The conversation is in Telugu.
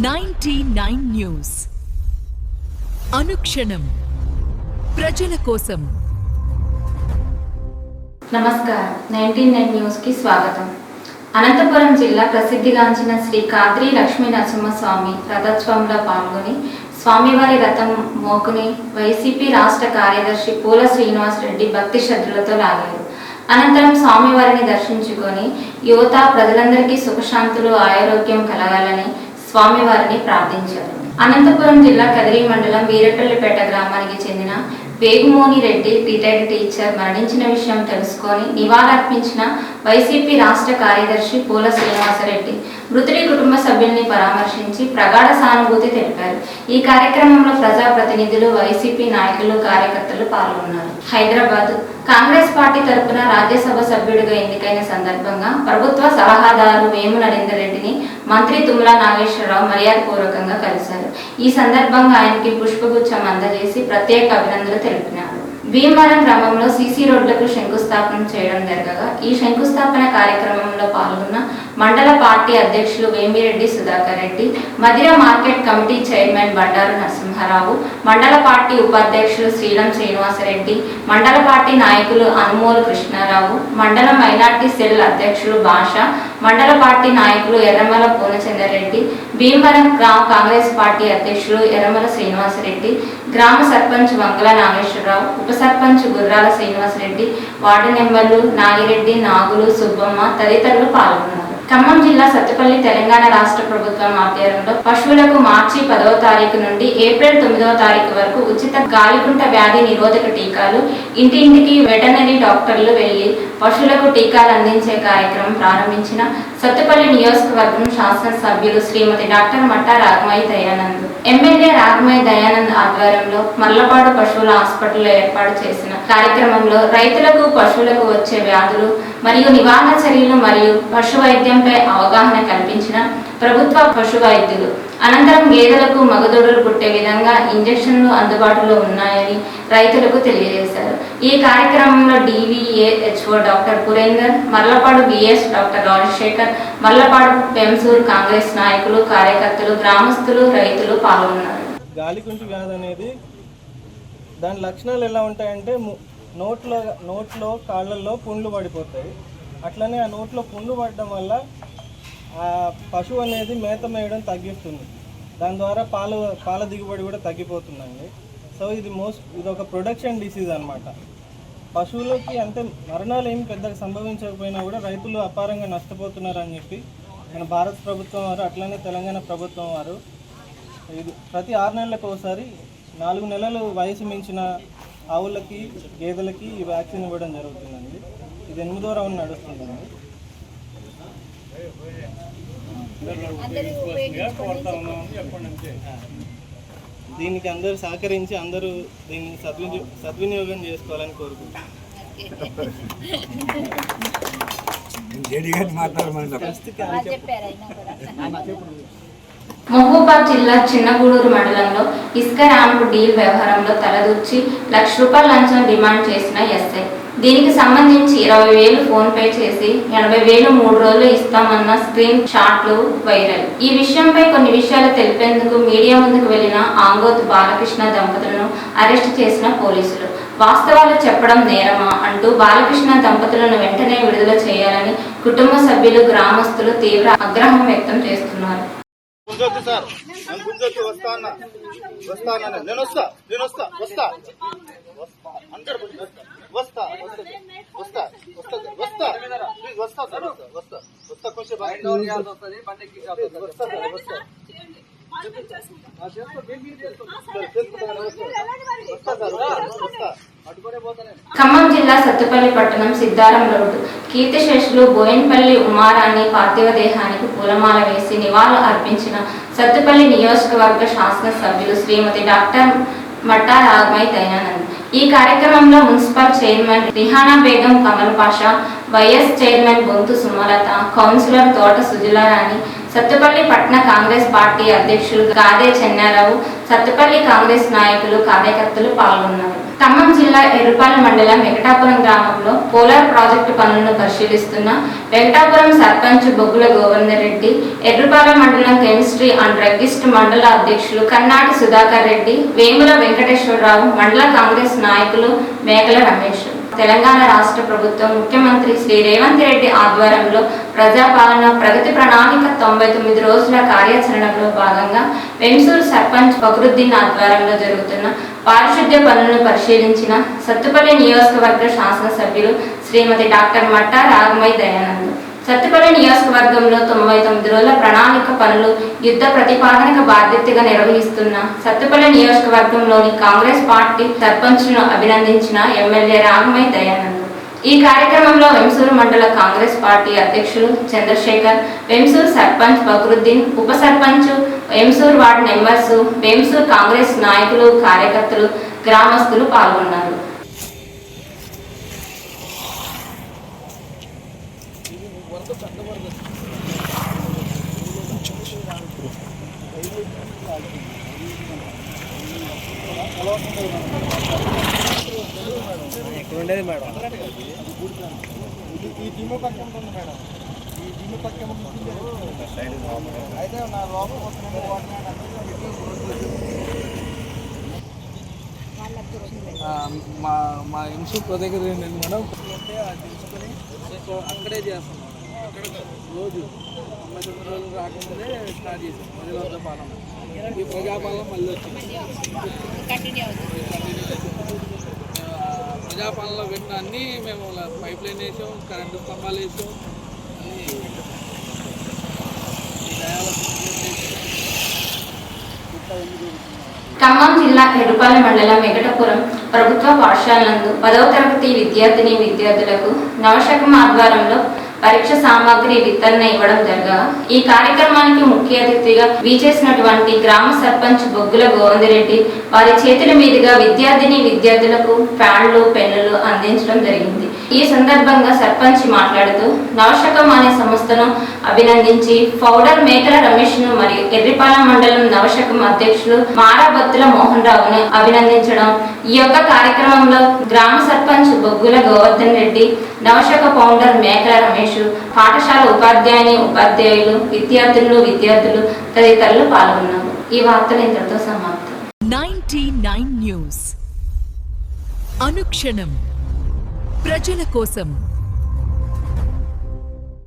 99 న్యూస్ అనుక్షణం ప్రజల కోసం. నమస్కారం. 99 న్యూస్ కి స్వాగతం. అనంతపురం జిల్లా ప్రసిద్ధిగాంచిన శ్రీ కాద్రి లక్ష్మీ నరసింహస్వామి రథోత్సవంలో పాల్గొని స్వామివారి రథం మోకుని వైసీపీ రాష్ట్ర కార్యదర్శి పూల శ్రీనివాస్ రెడ్డి భక్తి శ్రద్ధలతో లాగారు. అనంతరం స్వామివారిని దర్శించుకొని యువత ప్రజలందరికీ సుఖశాంతులు ఆరోగ్యం కలగాలని స్వామివారిని ప్రార్థించారు. అనంతపురం జిల్లా కదిరి మండలం వీరపల్లిపేట గ్రామానికి చెందిన వేగుమోని రెడ్డి రిటైర్డ్ టీచర్ మరణించిన విషయం తెలుసుకొని నివాళులర్పించిన వైసీపీ రాష్ట్ర కార్యదర్శి పూల శ్రీనివాసరెడ్డి మృతుడి కుటుంబ సభ్యుల్ని పరామర్శించి ప్రగాఢ సానుభూతి తెలిపారు. ఈ కార్యక్రమంలో ప్రజాప్రతినిధులు, వైసీపీ నాయకులు, కార్యకర్తలు పాల్గొన్నారు. హైదరాబాద్ కాంగ్రెస్ పార్టీ తరపున రాజ్యసభ సభ్యుడిగా ఎన్నికైన సందర్భంగా ప్రభుత్వ సలహాదారు వేము నరేందర్ రెడ్డిని మంత్రి తుమ్మల నాగేశ్వరరావు మర్యాదపూర్వకంగా కలిశారు. ఈ సందర్భంగా ఆయనకి పుష్పగుచ్చం అందజేసి ప్రత్యేక అభినందనలు తెలిపినారు. భీమవరం గ్రామంలో సీసీ రోడ్లకు శంకుస్థాపన చేయడం జరగగా ఈ శంకుస్థాపన కార్యక్రమంలో పాల్గొన్న మండల పార్టీ అధ్యక్షులు Vemireddy Sudhakar Reddy, Madhira market committee chairman Bandaru Narasimharao, మండల పార్టీ ఉపాధ్యక్షులు శ్రీలం శ్రీనివాసరెడ్డి, మండల పార్టీ నాయకులు అనుమోలు కృష్ణారావు, మండల మైనార్టీ సెల్ అధ్యక్షులు భాష, మండల పార్టీ నాయకులు ఎర్రమల పూర్ణచంద్రరెడ్డి, భీమవరం గ్రామ కాంగ్రెస్ పార్టీ అధ్యక్షులు ఎర్రమల శ్రీనివాసరెడ్డి, గ్రామ సర్పంచ్ వంగల నాగేశ్వరరావు, ఉప సర్పంచ్ గుర్రాల శ్రీనివాసరెడ్డి, వార్డు మెంబర్లు నాగిరెడ్డి, నాగులు, సుబ్బమ్మ తదితరులు పాల్గొన్నారు. ఖమ్మం జిల్లా సత్తుపల్లి తెలంగాణ రాష్ట్ర ప్రభుత్వం ఆధ్వర్యంలో పశువులకు మార్చి 10వ తారీఖు నుండి ఏప్రిల్ 9వ తారీఖు వరకు ఉచిత గాలికుంట వ్యాధి నిరోధక టీకాలు ఇంటింటికి వెటర్నరీ డాక్టర్లు వెళ్లి పశువులకు టీకాలు అందించే కార్యక్రమం ప్రారంభించిన సత్తుపల్లి నియోజకవర్గం శాసనసభ్యులు శ్రీమతి డాక్టర్ మట్టా రాగమయ్య దయానంద్, ఎమ్మెల్యే రాగమయ్య దయానంద్ ఆధ్వర్యంలో మర్లపాడు పశువుల హాస్పిటల్లో ఏర్పాటు చేసిన కార్యక్రమంలో రైతులకు, పశువులకు వచ్చే వ్యాధులు మరియు నివారణ చర్యలు మరియు పశు వైద్యంపై అవగాహన కల్పించిన ప్రభుత్వ పశు వైద్యులు అనంతరం గేదెలకు మగదొడలు పుట్టే విధంగా ఇంజెక్షన్లు అందుబాటులో ఉన్నాయని రైతులకు తెలియజేశారు. ఈ కార్యక్రమంలో DVAHO doctor Purender, Marlapadu BS doctor Rajasekhar, Marlapadu Pensur Congress నాయకులు, కార్యకర్తలు, గ్రామస్తులు, రైతులు పాల్గొన్నారు. గాలికుంటు వ్యాధి అనేది దాని లక్షణాలు ఎలా ఉంటాయంటే నోట్లో కాళ్ళల్లో పుండ్లు పడిపోతాయి. అట్లనే ఆ నోట్లో పుండ్లు పడడం వల్ల ఆ పశువు అనేది మేత మేయడం తగ్గిస్తుంది. దాని ద్వారా పాల దిగుబడి కూడా తగ్గిపోతుందండి. సో ఇది ఒక ప్రొడక్షన్ డిసీజ్ అనమాట. పశువులకి అంటే మరణాలు ఏమి పెద్దగా సంభవించకపోయినా కూడా రైతులు అపారంగా నష్టపోతున్నారని చెప్పి మన భారత ప్రభుత్వం వారు అట్లనే తెలంగాణ ప్రభుత్వం వారు ఇది ప్రతి 6 నెలలకు ఒకసారి 4 నెలలు వయసు మించిన ఆవులకి, గేదెలకి ఈ వ్యాక్సిన్ ఇవ్వడం జరుగుతుందండి. ఇది 8వ రౌండ్ నడుస్తుందండి. దీనికి అందరూ సహకరించి అందరూ దీన్ని సద్వినియోగం చేసుకోవాలని కోరుకుంటున్నాను. మహబూబాద్ జిల్లా చిన్నగూడూరు మండలంలో ఇసుక ర్యాంపు డీల్ వ్యవహారంలో తలదూర్చి ₹1,00,000 లంచం డిమాండ్ చేసిన ఎస్ఐ. దీనికి సంబంధించి 20,000 ఫోన్ పే చేసి 80,000 3 రోజులు ఇస్తామన్న స్క్రీన్ షాట్లు వైరల్. ఈ విషయంపై కొన్ని విషయాలు తెలిపేందుకు మీడియా ముందుకు వెళ్లిన ఆంగోత్ బాలకృష్ణ దంపతులను అరెస్టు చేసిన పోలీసులు వాస్తవాలు చెప్పడం నేరమా అంటూ బాలకృష్ణ దంపతులను వెంటనే విడుదల చేయాలని కుటుంబ సభ్యులు, గ్రామస్తులు తీవ్ర ఆగ్రహం వ్యక్తం చేస్తున్నారు. ఖమ్మం జిల్లా సత్తుపల్లి పట్టణం సిద్ధారం రోడ్డు కీర్తిశేషులు బోయిన్పల్లి ఉమారాణి పార్థివ దేహానికి పూలమాల వేసి నివాళులు అర్పించిన సత్తుపల్లి నియోజకవర్గ శాసనసభ్యులు శ్రీమతి డాక్టర్ మట్టా రాగమయ్య దయానంద్. ఈ కార్యక్రమంలో municipal chairman Rihana Begum, Kamal Pasha, vice chairman Bonthu Sumalatha, councillor Thota Sujalarani, Sathupalli పట్టణ కాంగ్రెస్ పార్టీ అధ్యక్షులు గాదే చెన్నారావు, సత్తుపల్లి కాంగ్రెస్ నాయకులు కార్యకర్తలు పాల్గొన్నారు. ఖమ్మం జిల్లా ఎర్రుపాలెం మండలం వెంకటాపురం గ్రామంలో పోలార్ ప్రాజెక్టు పనులను పరిశీలిస్తున్న వెంకటాపురం సర్పంచ్ బొగ్గుల గోవర్ధన్ రెడ్డి, ఎర్రుపాలెం మండలం కెమిస్ట్రీ అండ్ డ్రగ్గిస్ట్ మండల అధ్యక్షులు కన్నాటి సుధాకర్ రెడ్డి, వేముల వెంకటేశ్వరరావు, మండల కాంగ్రెస్ నాయకులు మేకల రమేష్. తెలంగాణ రాష్ట్ర ప్రభుత్వం ముఖ్యమంత్రి శ్రీ రేవంత్ రెడ్డి ఆధ్వర్యంలో ప్రజాపాలన ప్రగతి ప్రణాళిక 99 రోజుల కార్యాచరణలో భాగంగా వెంసూరు సర్పంచ్ ఫక్రుద్దీన్ ఆధ్వర్యంలో జరుగుతున్న పారిశుద్ధ్య పనులను పరిశీలించిన సత్తుపల్లి నియోజకవర్గ శాసనసభ్యులు శ్రీమతి డాక్టర్ మట్టా రాగమై దయానంద్. సత్తుపల్లి నియోజకవర్గంలో 99 రోజుల ప్రణాళిక పనులు యుద్ధ ప్రతిపాదనక బాధ్యతగా నిర్వహిస్తున్న సత్తుపల్లి నియోజకవర్గంలోని కాంగ్రెస్ పార్టీ సర్పంచ్ను అభినందించిన ఎమ్మెల్యే రాగమై దయానంద్. ఈ కార్యక్రమంలో వెంసూరు మండల కాంగ్రెస్ పార్టీ అధ్యక్షులు చంద్రశేఖర్, వెంసూరు సర్పంచ్ ఫక్రుద్దీన్, ఉప సర్పంచ్, వెంసూరు వార్డు మెంబర్స్, వెంసూరు కాంగ్రెస్ నాయకులు, కార్యకర్తలు, గ్రామస్తులు పాల్గొన్నారు. ఉండేది మేడం ఈ దిమ్మ పక్క ఉంటుంది మేడం, ఈ దిమ్మ పక్క అయితే నా లోపల మా ఇన్స్టిట్యూట్ దగ్గర ఏంటండి మేడం ఉంటే అది తెలుసుకొని అక్కడే చేస్తున్నాం. అక్కడ రోజు 99 రోజులు రాకముందే స్టార్ట్ చేసాం. 10 రోజుల పాలన, ఈ ప్రజాపాలన మళ్ళీ వచ్చింది. ప్రజాపాలనలో పెట్టిన అన్నీ మేము పైప్ లైన్ వేసాం, కరెంటు స్తంభాలు వేసాం, ఖమ్మం జిల్లా ఎర్రుపాలెం మండలం వెంకటపురం ప్రభుత్వ పాఠశాల నందు 10వ తరగతి విద్యార్థులకు నవశకం ఆధ్వర్యంలో పరీక్ష సామాగ్రి వితరణ ఇవ్వడం జరగా ఈ కార్యక్రమానికి ముఖ్య అతిథిగా విచ్చేసినటువంటి గ్రామ సర్పంచ్ బొగ్గుల గోవర్ధన్ రెడ్డి వారి చేతుల మీదుగా విద్యార్థులకు ఫ్యాన్లు, పెన్నులు అందించడం జరిగింది. ఈ సందర్భంగా సర్పంచ్ మాట్లాడుతూ నవశకం అనే సంస్థను అభినందించి పౌడర్ మేకల రమేష్ ను మరియు ఎర్రిపాలెం మండలం నవశకం అధ్యక్షులు మారాబత్తుల మోహన్ రావును అభినందించడం. ఈ యొక్క కార్యక్రమంలో గ్రామ సర్పంచ్ బొగ్గుల గోవర్ధన్ రెడ్డి, నవశక పౌండర్ మేకల రమేష్, పాఠశాల ఉపాధ్యాయులు, విద్యార్థులు తదితరులు పాల్గొన్నారు. ఈ వార్తలు ఇంతటితో సమాప్తం. 99 న్యూస్ అనుక్షణం ప్రజల కోసం.